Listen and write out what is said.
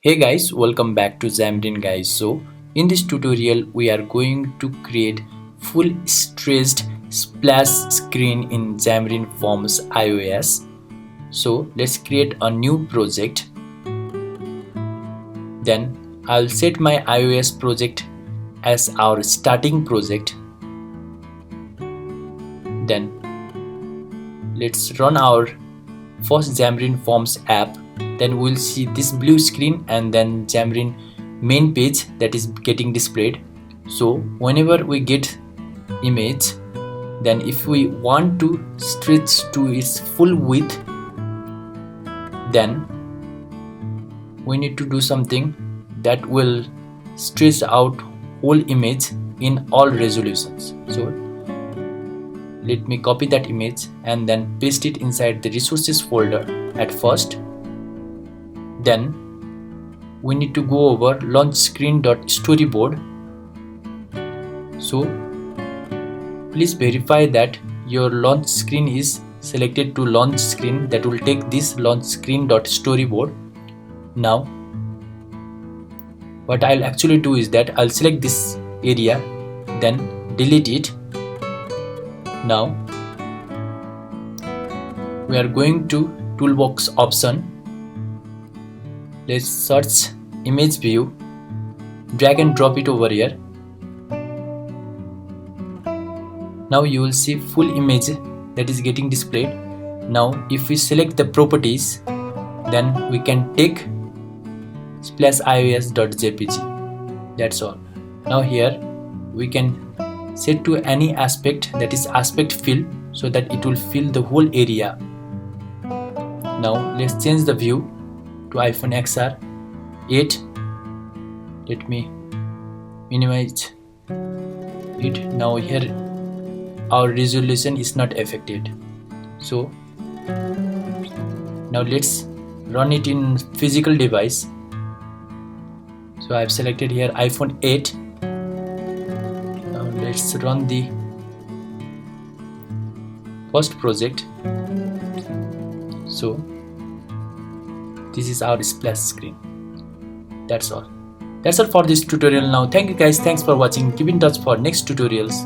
Hey guys, welcome back to Xamarin guys. So in this tutorial we are going to create full stretched splash screen in Xamarin Forms iOS. So let's create a new project. Then I'll set my iOS project as our starting project. Then let's run our first Xamarin Forms app. Then we'll see this blue screen and then Xamarin main page that is getting displayed. So whenever we get image, then if we want to stretch to its full width, then we need to do something that will stretch out whole image in all resolutions. So let me copy that image and then paste it inside the resources folder at first. Then we need to go over launch screen.storyboard. So please verify that your launch screen is selected to launch screen. That will take this launch screen.storyboard. Now what I'll actually do is that I'll select this area, then delete it. Now we are going to toolbox option. Let's search image view, drag and drop it over here. Now you will see full image that is getting displayed. Now if we select the properties, then we can take splash ios.jpg. That's all. Now here we can set to any aspect, that is aspect fill, so that it will fill the whole area. Now let's change the view to iPhone XR 8. Let me minimize it. Now here our resolution is not affected. So now let's run it in physical device. So I've selected here iPhone 8. Now let's run the first project. So this is our splash screen. That's all for this tutorial. Now thank you guys, thanks for watching. Keep in touch for next tutorials.